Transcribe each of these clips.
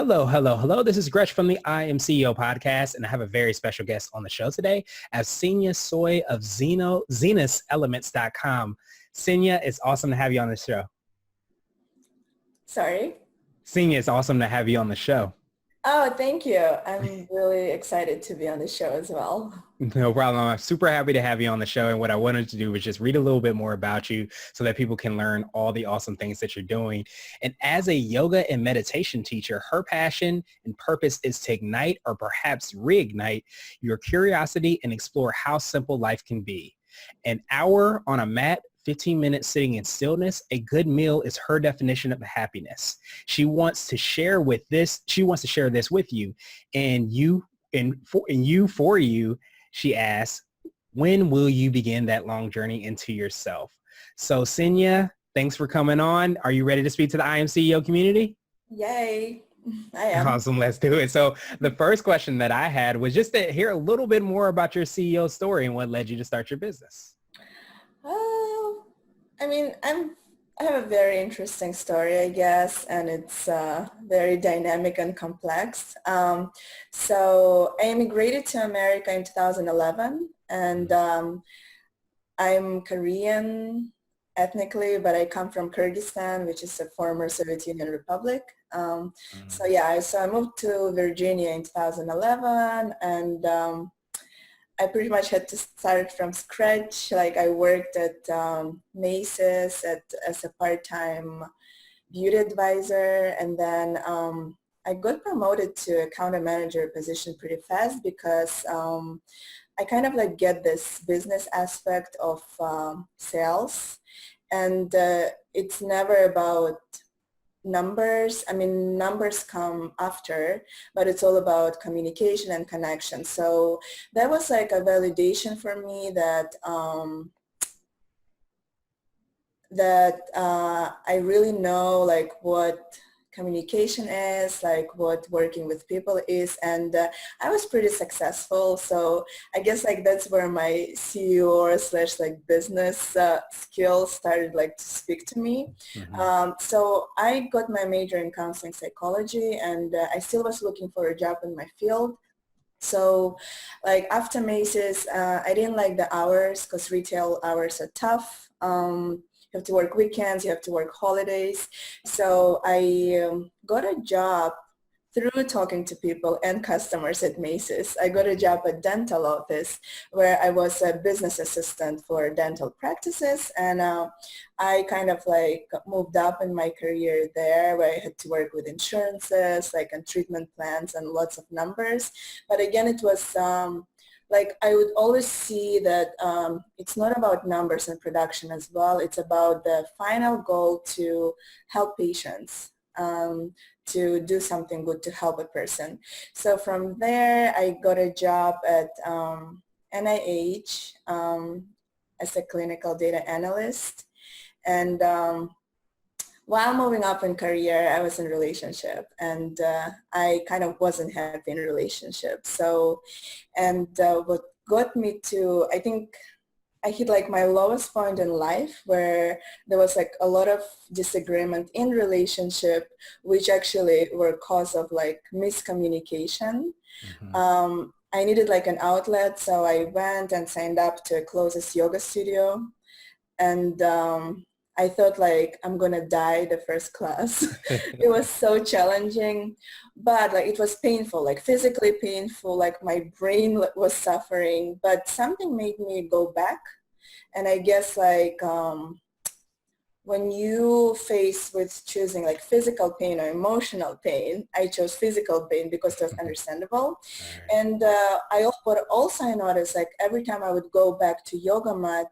Hello, hello, hello. This is Gretch from the I Am CEO podcast, and I have a very special guest on the show today. I have Senya Soy of Zenuselements.com. Senya, it's awesome to have you on the show. Sorry? Senya, it's awesome to have you on the show. Oh, thank you. I'm really excited to be on the show as well. No problem. I'm super happy to have you on the show. And what I wanted to do was just read a little bit more about you so that people can learn all the awesome things that you're doing. And as a yoga and meditation teacher, her passion and purpose is to ignite or perhaps reignite your curiosity and explore how simple life can be. An hour on a mat, 15 minutes sitting in stillness, a good meal is her definition of happiness. She wants to share this with you, and for you, she asks, when will you begin that long journey into yourself? So Senya, thanks for coming on. Are you ready to speak to the I Am CEO community? Yay. I am. Awesome. Let's do it. So the first question that I had was just to hear a little bit more about your CEO story and what led you to start your business. I have a very interesting story, I guess, and it's very dynamic and complex. So I immigrated to America in 2011, and I'm Korean ethnically, but I come from Kyrgyzstan, which is a former Soviet Union republic. So I moved to Virginia in 2011, and I pretty much had to start from scratch. Like I worked at Macy's as a part-time beauty advisor, and then I got promoted to account manager position pretty fast because I kind of like get this business aspect of sales, and it's never about numbers. I mean, numbers come after, but it's all about communication and connection. So that was like a validation for me that I really know like what communication is, like what working with people is, and I was pretty successful. So I guess like that's where my CEO / like business skills started like to speak to me. Mm-hmm. So I got my major in counseling psychology, and I still was looking for a job in my field. So like after Macy's, I didn't like the hours because retail hours are tough. You have to work weekends, you have to work holidays. So I got a job through talking to people and customers at Macy's. I got a job at dental office where I was a business assistant for dental practices, and I kind of like moved up in my career there where I had to work with insurances, like and treatment plans and lots of numbers. But again, it was like I would always see that it's not about numbers and production as well. It's about the final goal to help patients, to do something good to help a person. So from there, I got a job at NIH as a clinical data analyst. And while moving up in career, I was in a relationship, and I kind of wasn't happy in a relationship. So, and what got me to, I think I hit like my lowest point in life where there was like a lot of disagreement in relationship, which actually were cause of like miscommunication. Mm-hmm. I needed like an outlet, so I went and signed up to a closest yoga studio, and I thought like I'm gonna die the first class. It was so challenging, but like it was painful, like physically painful, like my brain was suffering, but something made me go back. And I guess like when you face with choosing like physical pain or emotional pain, I chose physical pain because it was understandable. Right. And what also I noticed, like every time I would go back to yoga mat,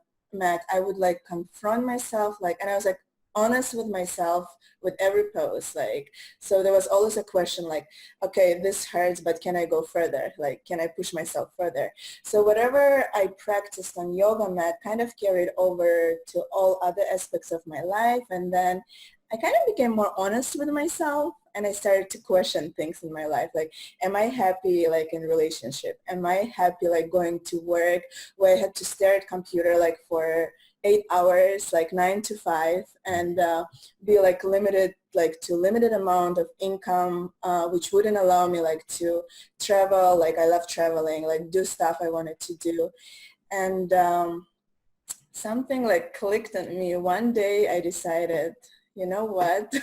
I would like confront myself, like, and I was like honest with myself with every pose, like, so there was always a question like, okay, this hurts, but can I go further? Like, can I push myself further? So whatever I practiced on yoga mat kind of carried over to all other aspects of my life. And then I kind of became more honest with myself. and I started to question things in my life. Like, am I happy like in relationship? Am I happy like going to work where I had to stare at computer like for 8 hours, like 9 to 5, and be like limited, like to limited amount of income, which wouldn't allow me like to travel. Like I love traveling, like do stuff I wanted to do. And something like clicked on me. One day I decided, you know what,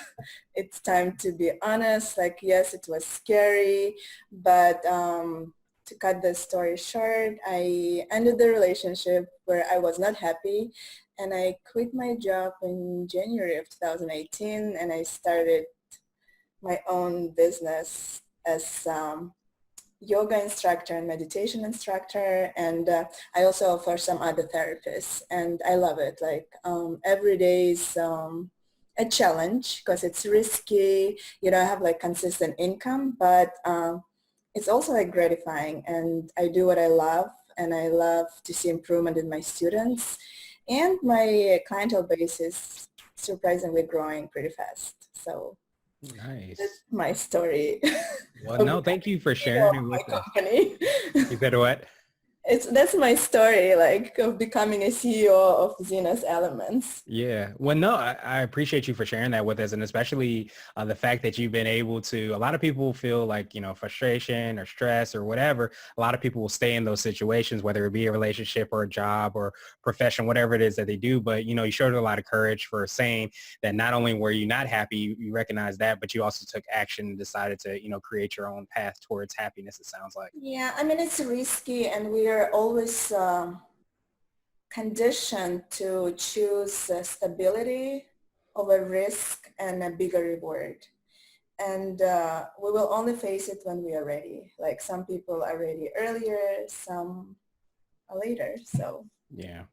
it's time to be honest. Like, yes, it was scary, but to cut the story short, I ended the relationship where I was not happy, and I quit my job in January of 2018, and I started my own business as yoga instructor and meditation instructor, and I also offer some other therapists, and I love it. Like every day is a challenge because it's risky. You don't have like consistent income, but it's also like gratifying, and I do what I love, and I love to see improvement in my students, and my clientele base is surprisingly growing pretty fast. So that's Nice. my story Well, of no, thank becoming you for CEO sharing of it with my us. company. You said what? That's my story, like of becoming a CEO of Zena's Elements. Yeah. Well, no, I appreciate you for sharing that with us. And especially the fact that you've been able to, a lot of people feel like, frustration or stress or whatever. A lot of people will stay in those situations, whether it be a relationship or a job or profession, whatever it is that they do. But, you showed a lot of courage for saying that not only were you not happy, you recognize that, but you also took action and decided to, create your own path towards happiness, it sounds like. Yeah, I mean, it's risky, and we are always conditioned to choose stability over risk and a bigger reward. And we will only face it when we are ready. Like some people are ready earlier, some are later. So Yeah,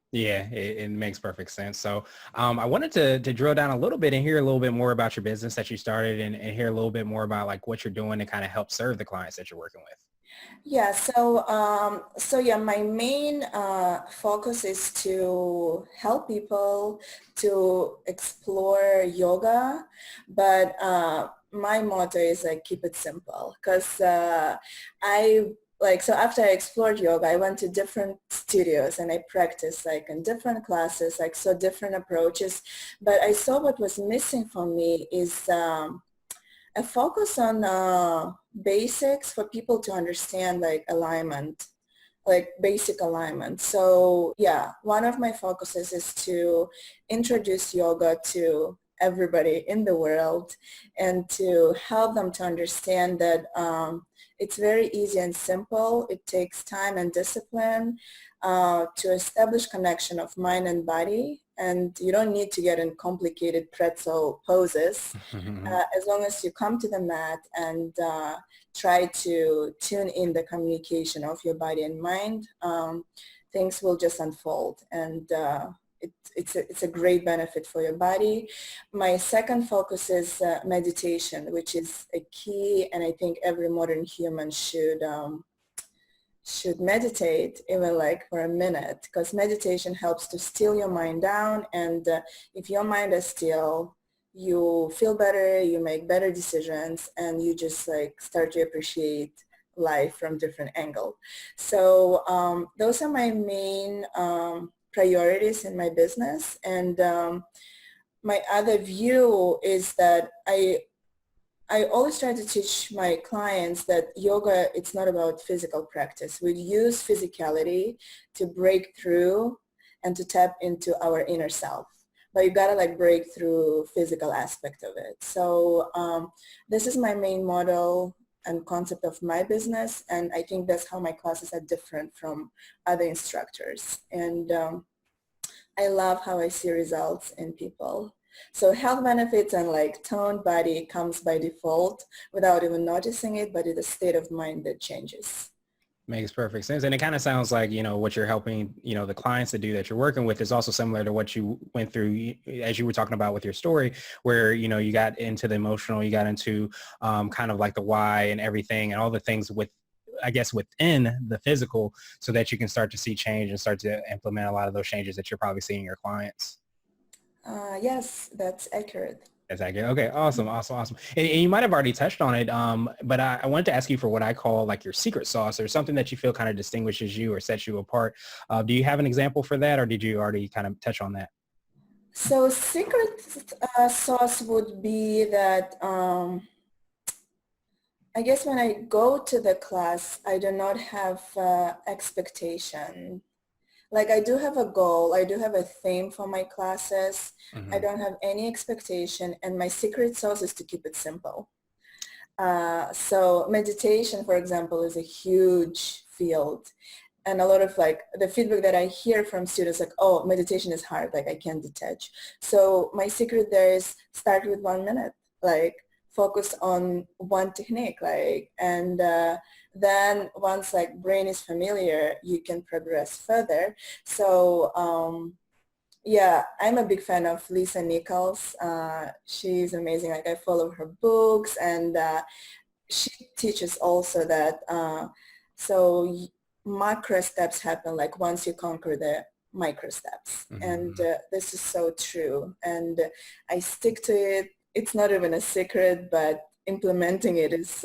it makes perfect sense. So I wanted to drill down a little bit and hear a little bit more about your business that you started and hear a little bit more about like what you're doing to kind of help serve the clients that you're working with. yeah, so yeah, my main focus is to help people to explore yoga, but my motto is like keep it simple, because I like, so after I explored yoga, I went to different studios and I practiced like in different classes, like so different approaches, but I saw what was missing for me is a focus on basics for people to understand, like alignment, like basic alignment. So yeah, one of my focuses is to introduce yoga to everybody in the world and to help them to understand that it's very easy and simple. It takes time and discipline to establish connection of mind and body, and you don't need to get in complicated pretzel poses. As long as you come to the mat and try to tune in the communication of your body and mind, things will just unfold, and it's a great benefit for your body. My second focus is meditation, which is a key, and I think every modern human should meditate even like for a minute, because meditation helps to still your mind down, and if your mind is still, you feel better, you make better decisions, and you just like start to appreciate life from different angle. So those are my main priorities in my business, and my other view is that I always try to teach my clients that yoga, it's not about physical practice. We use physicality to break through and to tap into our inner self. But you gotta like break through physical aspect of it. So this is my main model and concept of my business. And I think that's how my classes are different from other instructors. And I love how I see results in people. So health benefits and like toned body comes by default without even noticing it, but it's a state of mind that changes. Makes perfect sense. And it kind of sounds like, what you're helping, the clients to do that you're working with is also similar to what you went through as you were talking about with your story, where, you got into the emotional, you got into kind of like the why and everything and all the things with, I guess, within the physical, so that you can start to see change and start to implement a lot of those changes that you're probably seeing in your clients. Yes, that's accurate. That's accurate. Okay, awesome, awesome, awesome. And you might have already touched on it, but I wanted to ask you for what I call like your secret sauce or something that you feel kind of distinguishes you or sets you apart. Do you have an example for that, or did you already kind of touch on that? So secret sauce would be that I guess when I go to the class, I do not have expectation. Like I do have a goal, I do have a theme for my classes. I Hmm. don't have any expectation, and my secret sauce is to keep it simple. So meditation, for example, is a huge field. And a lot of like the feedback that I hear from students like, oh, meditation is hard, like I can't detach. So my secret there is start with 1 minute, like focus on one technique, like, and then once like brain is familiar, you can progress further. So yeah, I'm a big fan of Lisa Nichols. She's amazing. Like I follow her books, and she teaches also that macro steps happen like once you conquer the micro steps, and Hmm. this is so true, and I stick to it. It's not even a secret, but implementing it is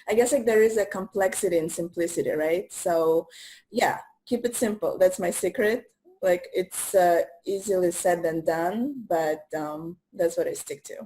I guess like there is a complexity in simplicity, right? So yeah, keep it simple. That's my secret. Like it's easily said than done, but that's what I stick to.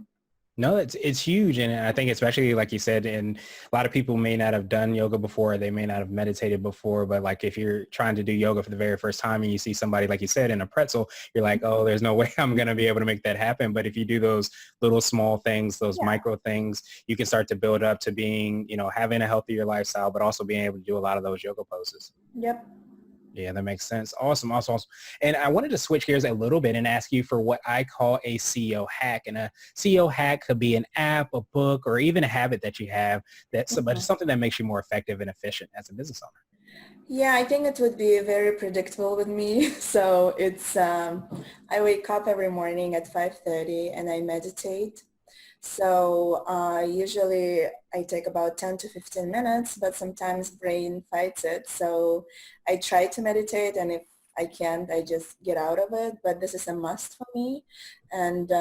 No, it's huge, and I think especially like you said, and a lot of people may not have done yoga before, they may not have meditated before, but like if you're trying to do yoga for the very first time and you see somebody like you said in a pretzel, you're like, oh, there's no way I'm gonna be able to make that happen. But if you do those little small things, those Yeah. micro things, you can start to build up to being, having a healthier lifestyle, but also being able to do a lot of those yoga poses. Yep. Yeah, that makes sense. Awesome, awesome, awesome. And I wanted to switch gears a little bit and ask you for what I call a CEO hack. And a CEO hack could be an app, a book, or even a habit that you have but it's Mhm. something that makes you more effective and efficient as a business owner. Yeah, I think it would be very predictable with me. So it's I wake up every morning at 5:30 and I meditate. So usually I take about 10 to 15 minutes, but sometimes brain fights it. So I try to meditate, and if I can't, I just get out of it. But this is a must for me. And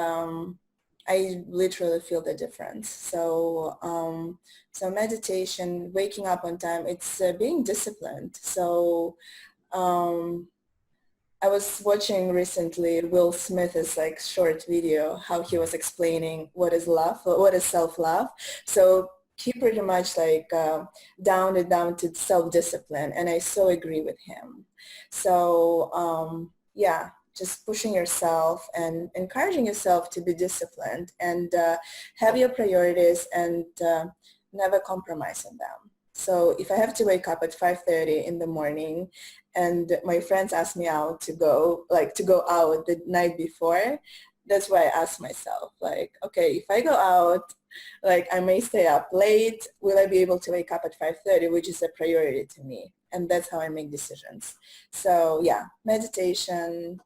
I literally feel the difference. So meditation, waking up on time, it's being disciplined. So um, I was watching recently Will Smith's like short video, how he was explaining what is love, what is self-love. So he pretty much like down it down to self-discipline, and I so agree with him. So yeah, just pushing yourself and encouraging yourself to be disciplined, and have your priorities, and never compromise on them. So if I have to wake up at 5:30 in the morning and my friends ask me out to go, like to go out the night before, that's why I ask myself, like, okay, if I go out, like I may stay up late, will I be able to wake up at 5:30, which is a priority to me? And that's how I make decisions. So yeah, meditation,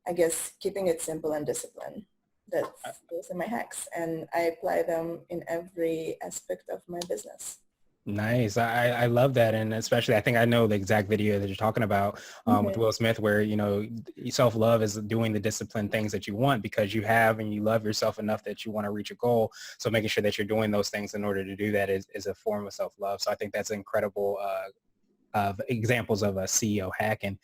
I guess keeping it simple and discipline. Those are my hacks, and I apply them in every aspect of my business. Nice. I love that. And especially, I think I know the exact video that you're talking about with Mhm. Will Smith, where, self-love is doing the disciplined things that you want because you have and you love yourself enough that you want to reach a goal. So making sure that you're doing those things in order to do that is a form of self-love. So I think that's incredible of examples of a CEO hack. And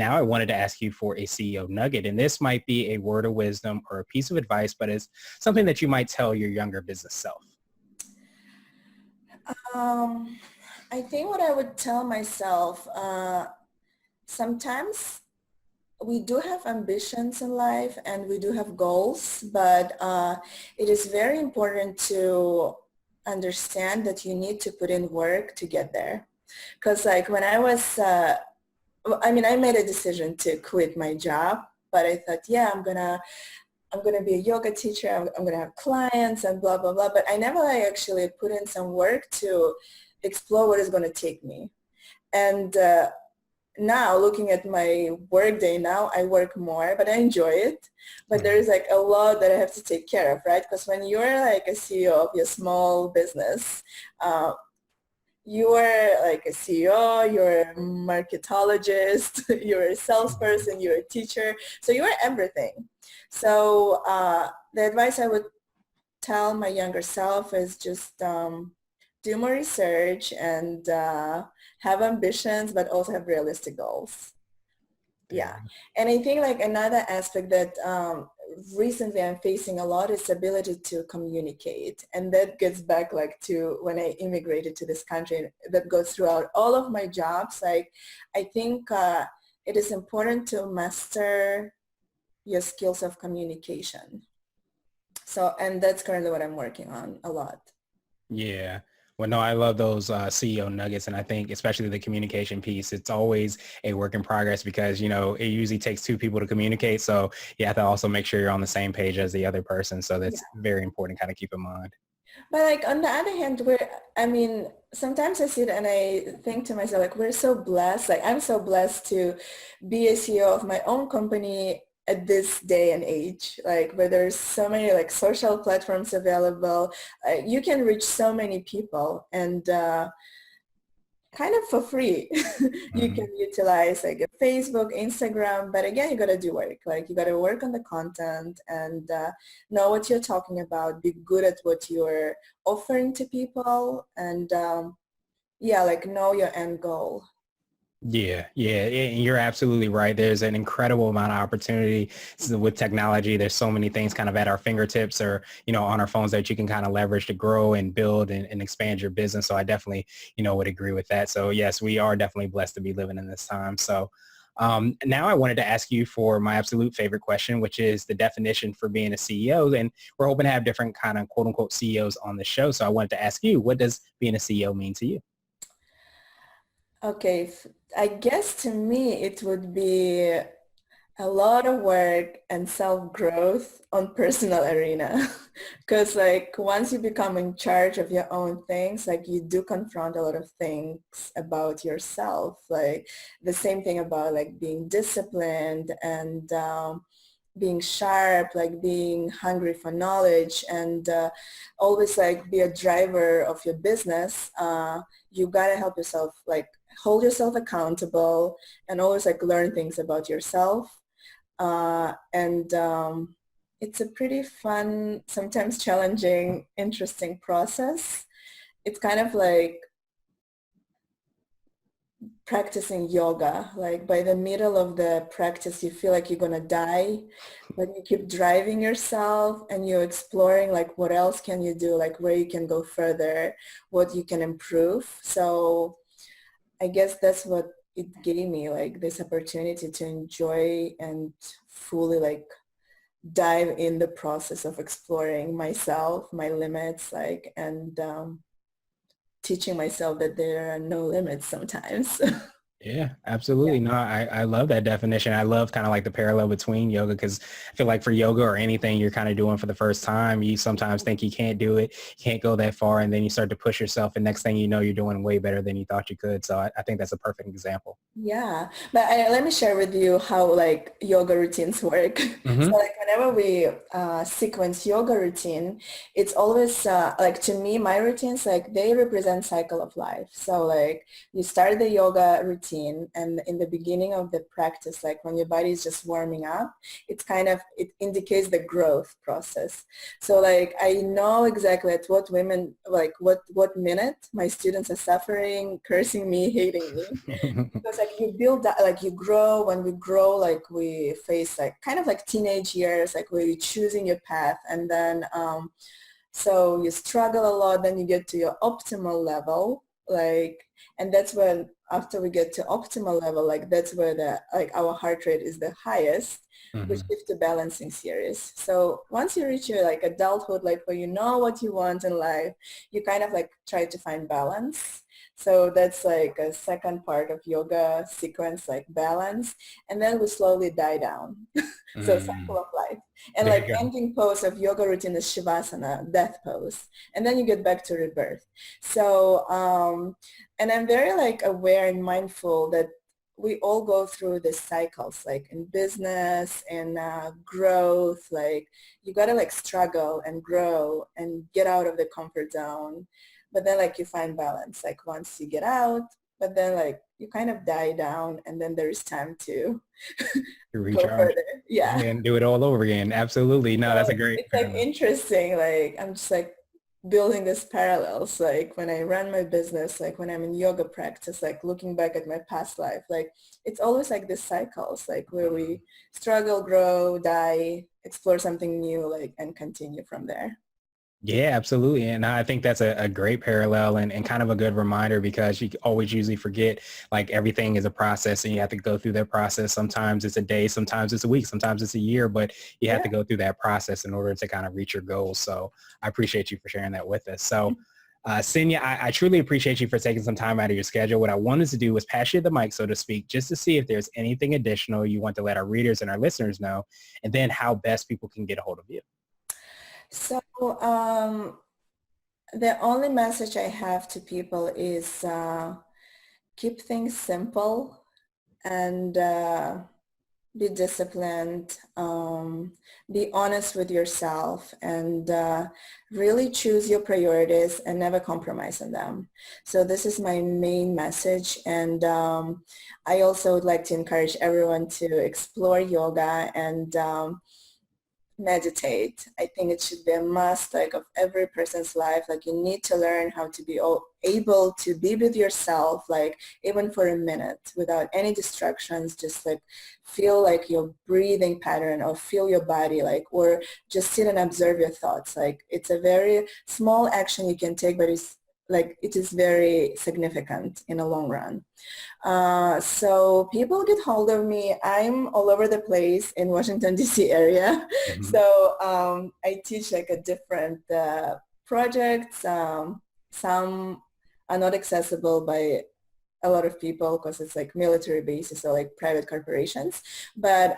now I wanted to ask you for a CEO nugget. And this might be a word of wisdom or a piece of advice, but it's something that you might tell your younger business self. Um, I think what I would tell myself, sometimes we do have ambitions in life and we do have goals, but it is very important to understand that you need to put in work to get there. Because like when I was, I mean, I made a decision to quit my job, but I thought, yeah, I'm gonna be a yoga teacher. I'm gonna have clients and blah blah blah. But I never like actually put in some work to explore what it's gonna take me. And now looking at my work day now, I work more, but I enjoy it. But there is like a lot that I have to take care of, right? Because when you're like a CEO of your small business, uh, you are like a CEO, you're a marketologist, you're a salesperson, you're a teacher, so you are everything. So the advice I would tell my younger self is just do more research and have ambitions, but also have realistic goals. Yeah. Yeah. And I think like another aspect that recently I'm facing a lot is ability to communicate. And that gets back like to when I immigrated to this country, that goes throughout all of my jobs. Like I think it is important to master your skills of communication. So, and that's currently what I'm working on a lot. Yeah. Well, no, I love those CEO nuggets. And I think especially the communication piece, it's always a work in progress because, you know, it usually takes two people to communicate. So you have to also make sure you're on the same page as the other person. So that's very important to kind of keep in mind. But like on the other hand, I mean, sometimes I sit and I think to myself, like, we're so blessed. Like I'm so blessed to be a CEO of my own company at this day and age, like where there's so many like social platforms available. You can reach so many people and kind of for free. You can Mhm. utilize like a Facebook, Instagram, but again, you got to do work. Like you got to work on the content and know what you're talking about, be good at what you're offering to people and yeah, like know your end goal. Yeah, yeah, and you're absolutely right. There's an incredible amount of opportunity with technology. There's so many things kind of at our fingertips or, you know, on our phones that you can kind of leverage to grow and build and expand your business. So I definitely, you know, would agree with that. So yes, we are definitely blessed to be living in this time. So now I wanted to ask you for my absolute favorite question, which is the definition for being a CEO. And we're hoping to have different kind of quote unquote CEOs on the show. So I wanted to ask you, what does being a CEO mean to you? Okay, I guess to me it would be a lot of work and self-growth on personal arena because like once you become in charge of your own things, like you do confront a lot of things about yourself, like the same thing about like being disciplined and being sharp, like being hungry for knowledge and always like be a driver of your business. You gotta help yourself, like hold yourself accountable and always like learn things about yourself and it's a pretty fun, sometimes challenging, interesting process. It's kind of like practicing yoga. Like by the middle of the practice, you feel like you're gonna die, but you keep driving yourself and you're exploring like what else can you do, like where you can go further, what you can improve. So I guess that's what it gave me, like this opportunity to enjoy and fully like dive in the process of exploring myself, my limits, like, and teaching myself that there are no limits sometimes. Yeah, absolutely. No, I love that definition. I love kind of like the parallel between yoga because I feel like for yoga or anything you're kind of doing for the first time, you sometimes think you can't do it, can't go that far, and then you start to push yourself, and next thing you know, you're doing way better than you thought you could. So I think that's a perfect example. Yeah, but let me share with you how like yoga routines work. So Hmm. like whenever we sequence yoga routine, it's always like to me, my routines, like they represent cycle of life. So like you start the yoga routine and in the beginning of the practice, like when your body is just warming up, it's kind of, it indicates the growth process. So like I know exactly at what women, like what minute my students are suffering, cursing me, hating me because like you build that, like you grow. When we grow, like we face like kind of like teenage years, like where you're choosing your path and then so you struggle a lot, then you get to your optimal level, like, and that's when after we get to optimal level, like that's where the like our heart rate is the highest. We Hmm. shift to balancing series. So once you reach your like adulthood, like where you know what you want in life, you kind of like try to find balance. So that's like a second part of yoga sequence, like balance, and then we slowly die down. So cycle Hmm. of life. And There like you go. ending pose of yoga routine is Shavasana, death pose. And then you get back to rebirth. So, and I'm very like aware and mindful that we all go through these cycles, like in business and growth, like you gotta like struggle and grow and get out of the comfort zone. But then like you find balance, like once you get out, but then like you kind of die down, and then there's time to To go recharge further. Yeah. and do it all over again. Absolutely. No, that's a So great it's like parallel. interesting. Like I'm just like building this parallels. Like when I run my business, like when I'm in yoga practice, like looking back at my past life, like it's always like this cycles, like where we struggle, grow, die, explore something new, like and continue from there. Yeah, absolutely. And I think that's a great parallel and kind of a good reminder because you always usually forget like everything is a process and you have to go through that process. Sometimes it's a day, sometimes it's a week, sometimes it's a year, but you have Yeah. to go through that process in order to kind of reach your goals. So I appreciate you for sharing that with us. So Senya, I truly appreciate you for taking some time out of your schedule. What I wanted to do was pass you the mic, so to speak, just to see if there's anything additional you want to let our readers and our listeners know, and then how best people can get a hold of you. So the only message I have to people is keep things simple and be disciplined, be honest with yourself, and really choose your priorities and never compromise on them. So this is my main message. And I also would like to encourage everyone to explore yoga and meditate. I think it should be a must like of every person's life. Like you need to learn how to be able to be with yourself, like even for a minute without any distractions, just like feel like your breathing pattern or feel your body like, or just sit and observe your thoughts. Like it's a very small action you can take, but it's like it is very significant in the long run. So people get hold of me. I'm all over the place in Washington, D.C. area. Mhm. So I teach like a different projects. Some are not accessible by a lot of people because it's like military bases or like private corporations. But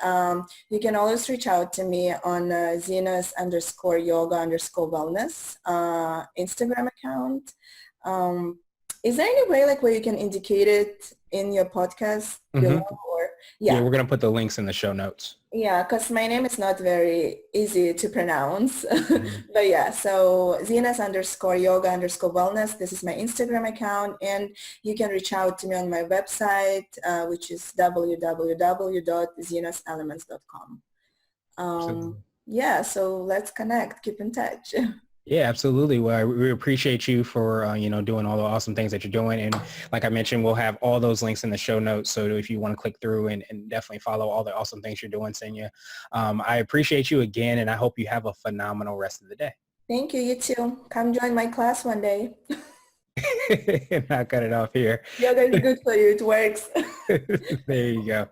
you can always reach out to me on Zenas_yoga_wellness Instagram account. Um, is there any way like where you can indicate it in your podcast below Mhm. or Yeah, yeah. we're going to put the links in the show notes. Yeah, because my name is not very easy to pronounce. Mhm. But yeah, so Zenas_yoga_wellness. This is my Instagram account. And you can reach out to me on my website, which is www.zenaselements.com. Absolutely. Yeah, so let's connect. Keep in touch. Yeah, absolutely. Well, we appreciate you for, doing all the awesome things that you're doing. And like I mentioned, we'll have all those links in the show notes. So if you want to click through and definitely follow all the awesome things you're doing, Senya, I appreciate you again. And I hope you have a phenomenal rest of the day. Thank you. You too. Come join my class one day. And I'll cut it off here. Yoga is good for you. It works. There you go.